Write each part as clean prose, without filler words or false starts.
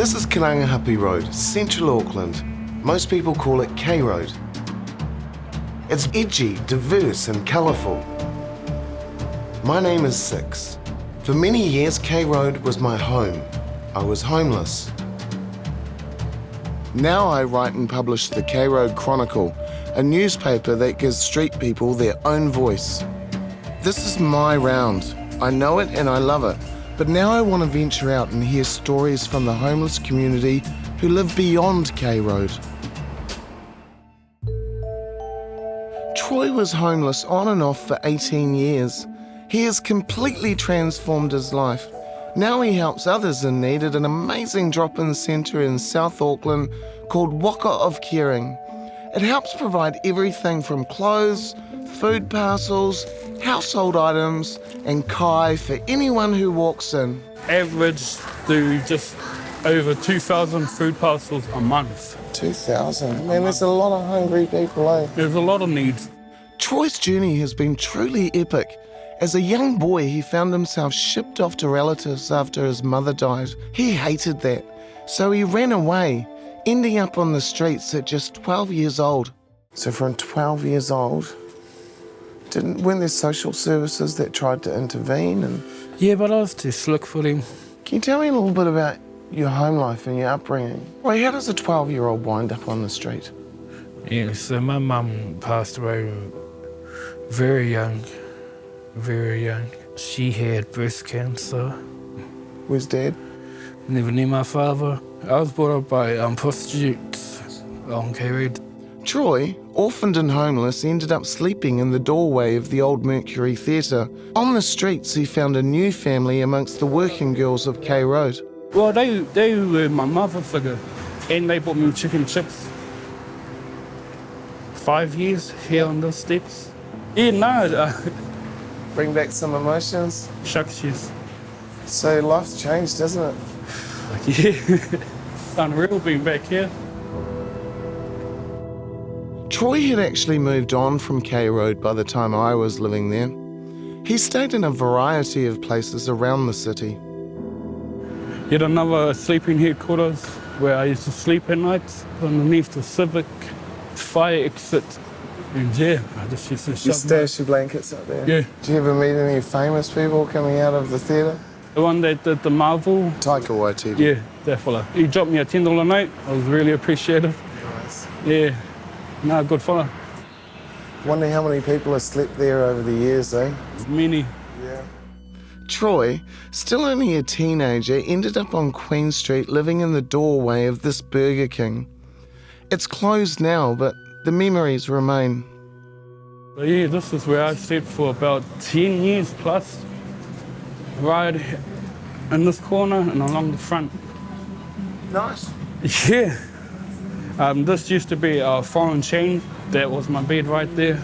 This is Kanangahape Road, Central Auckland. Most people call it K Road. It's edgy, diverse and colourful. My name is Six. For many years, K Road was my home. I was homeless. Now I write and publish the K Road Chronicle, a newspaper that gives street people their own voice. This is my round. I know it and I love it. But now I want to venture out and hear stories from the homeless community who live beyond K Road. Troy was homeless on and off for 18 years. He has completely transformed his life. Now he helps others in need at an amazing drop-in centre in South Auckland called Waka of Caring. It helps provide everything from clothes, food parcels, household items and kai for anyone who walks in. Average do just over 2,000 food parcels a month. 2,000? Man, there's a lot of hungry people, eh? There's a lot of needs. Troy's journey has been truly epic. As a young boy, he found himself shipped off to relatives after his mother died. He hated that, so he ran away, ending up on the streets at just 12 years old. So from 12 years old, weren't there social services that tried to intervene? Yeah, but I was too slick for them. Can you tell me a little bit about your home life and your upbringing? Well, how does a 12-year-old wind up on the street? Yeah, so my mum passed away very young. She had breast cancer. Where's Dad? Never knew my father. I was brought up by prostitutes on K Road. Troy, orphaned and homeless, ended up sleeping in the doorway of the old Mercury Theatre. On the streets, he found a new family amongst the working girls of K Road. Well, they were my mother figure, and they bought me chicken chips. 5 years here on the steps. Yeah, no. Bring back some emotions? Shucks, yes. So life's changed, hasn't it? Yeah. It's unreal being back here. Troy had actually moved on from K Road by the time I was living there. He stayed in a variety of places around the city. Yet another sleeping headquarters where I used to sleep at night underneath the Civic fire exit. And yeah, I just used to You stash your blankets up there? Yeah. Did you ever meet any famous people coming out of the theatre? The one that did the Marvel. Taika Waititi. Yeah, that fella. He dropped me a $10 a night. I was really appreciative. Nice. Yeah, no, good fella. Wonder how many people have slept there over the years, eh? Many. Yeah. Troy, still only a teenager, ended up on Queen Street living in the doorway of this Burger King. It's closed now, but the memories remain. But yeah, this is where I stayed for about 10 years plus. Right in this corner and along the front. Nice. Yeah. This used to be a foreign chain. That was my bed right there.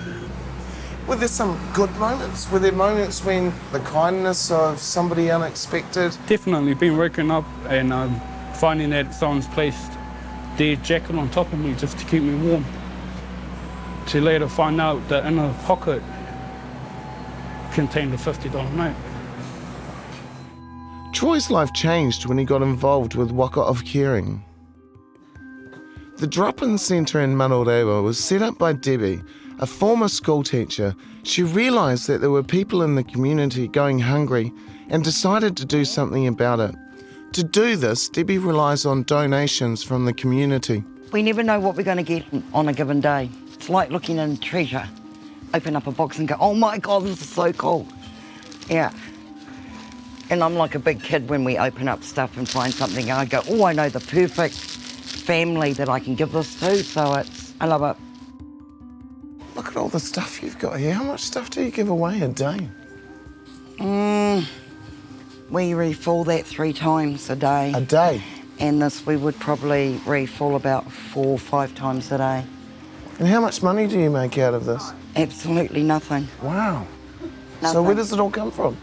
Were there some good moments? Were there moments when the kindness of somebody unexpected? Definitely been waking up and finding that someone's placed their jacket on top of me just to keep me warm. To later find out that in a pocket contained a $50 note. Troy's life changed when he got involved with Waka of Caring. The drop-in centre in Manarewa was set up by Debbie, a former school teacher. She realised that there were people in the community going hungry and decided to do something about it. To do this, Debbie relies on donations from the community. We never know what we're going to get on a given day. It's like looking in treasure. Open up a box and go, oh my God, this is so cool. Yeah. And I'm like a big kid when we open up stuff and find something. I go, oh, I know the perfect family that I can give this to. So I love it. Look at all the stuff you've got here. How much stuff do you give away a day? We refill that 3 times a day. A day? And this we would probably refill about 4 or 5 times a day. And how much money do you make out of this? Absolutely nothing. Wow. Nothing. So where does it all come from?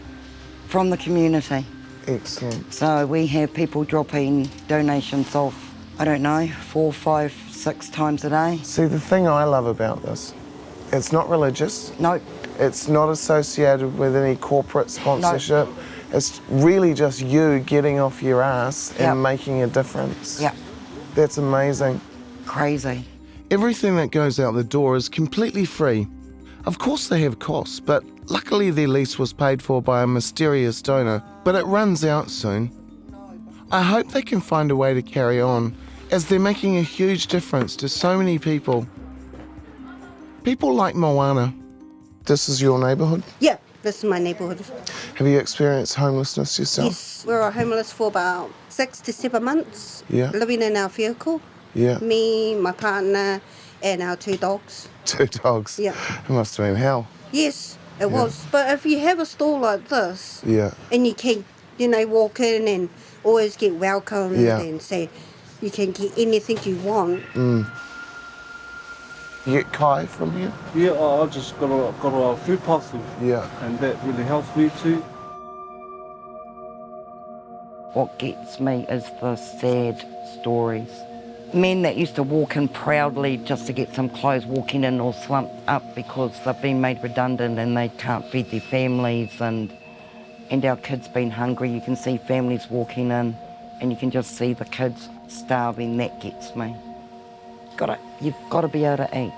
From the community. Excellent. So we have people dropping donations of, I don't know, 4, 5, 6 times a day. See, the thing I love about this, it's not religious. Nope. It's not associated with any corporate sponsorship. Nope. It's really just you getting off your ass Yep. and making a difference. Yeah, That's amazing. crazy. Everything that goes out the door is completely free. Of course they have costs, but luckily their lease was paid for by a mysterious donor, but it runs out soon. I hope they can find a way to carry on, as they're making a huge difference to so many people. People like Moana. This is your neighbourhood? Yeah, this is my neighbourhood. Have you experienced homelessness yourself? Yes, we were homeless for about 6 to 7 months. Yeah. Living in our vehicle. Yeah. Me, my partner, and our 2 dogs. 2 dogs? Yeah. It must have been hell. Yes, it was. But if you have a store like this, Yeah. and you can, walk in and always get welcomed Yeah. and say you can get anything you want. You get Kai from here? Yeah, I just got a food parcel, Yeah. and that really helps me too. What gets me is the sad stories. Men that used to walk in proudly just to get some clothes, walking in all slumped up because they've been made redundant and they can't feed their families, and our kids being hungry. You can see families walking in and you can just see the kids starving. That gets me. You've got to be able to eat.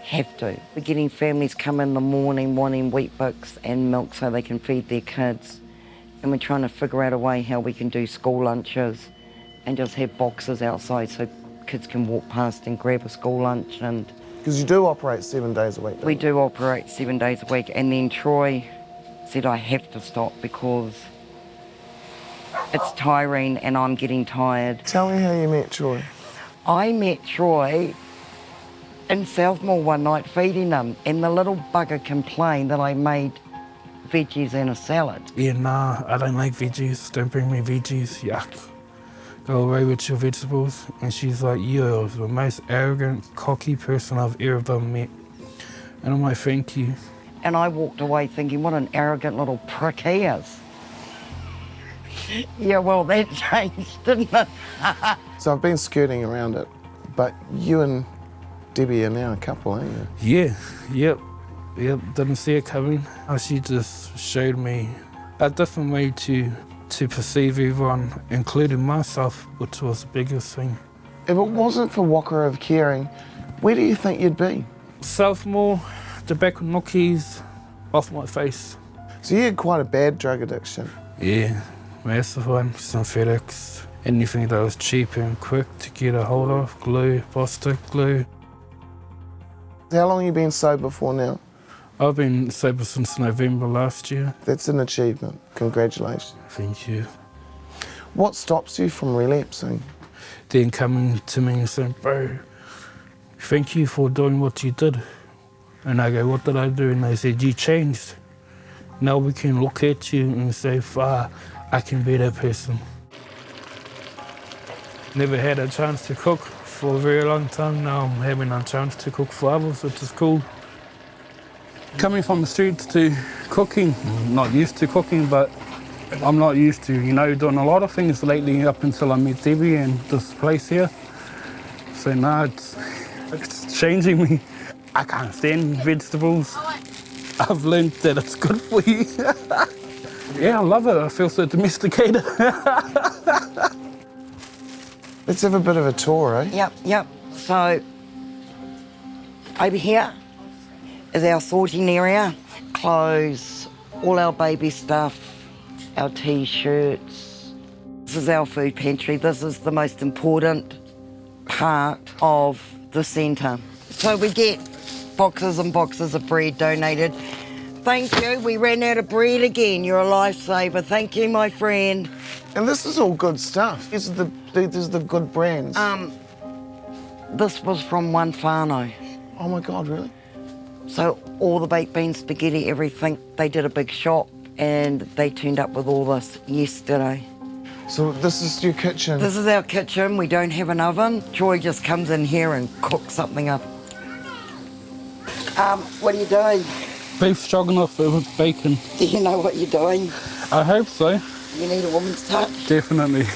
Have to. We're getting families come in the morning wanting wheat bix and milk so they can feed their kids. And we're trying to figure out a way how we can do school lunches and just have boxes outside so kids can walk past and grab a school lunch. And Because you do operate 7 days a week, don't we you? do operate 7 days a week. And then Troy said I have to stop because it's tiring and I'm getting tired. Tell me how you met Troy. I met Troy in Southmore one night feeding them, and the little bugger complained that I made veggies and a salad. Yeah, nah, I don't like veggies. Don't bring me veggies. Yuck. Go away with your vegetables. And she's like, you're the most arrogant, cocky person I've ever met. And I'm like, thank you. And I walked away thinking, what an arrogant little prick he is. Yeah, well, that changed, didn't it? So I've been skirting around it, but you and Debbie are now a couple, aren't you? Yeah, yep, didn't see it coming. She just showed me a different way to perceive everyone, including myself, which was the biggest thing. If it wasn't for Waka of Caring, where do you think you'd be? Southmore, tobacco nookies, off my face. So you had quite a bad drug addiction. Yeah, massive one, synthetics, anything that was cheap and quick to get a hold of, glue, Bostik glue. How long have you been sober for now? I've been sober since November last year. That's an achievement. Congratulations. Thank you. What stops you from relapsing? Then coming to me and saying, bro, thank you for doing what you did. And I go, what did I do? And they said, you changed. Now we can look at you and say, I can be that person. Never had a chance to cook for a very long time. Now I'm having a chance to cook for others, which is cool. Coming from the streets to cooking, I'm not used to cooking, but I'm not used to, doing a lot of things lately up until I met Debbie and this place here. So now it's changing me. I can't stand vegetables. I've learned that it's good for you. Yeah, I love it. I feel so domesticated. Let's have a bit of a tour, eh? Yep. So over here is our sorting area. Clothes, all our baby stuff, our T-shirts. This is our food pantry. This is the most important part of the centre. So we get boxes and boxes of bread donated. Thank you. We ran out of bread again. You're a lifesaver. Thank you, my friend. And this is all good stuff. These are the good brands. This was from one whānau. Oh my God, really? So all the baked beans, spaghetti, everything, they did a big shop and they turned up with all this yesterday. So this is your kitchen? This is our kitchen. We don't have an oven. Troy just comes in here and cooks something up. What are you doing? Beef stroganoff with bacon. Do you know what you're doing? I hope so. You need a woman's touch? Definitely.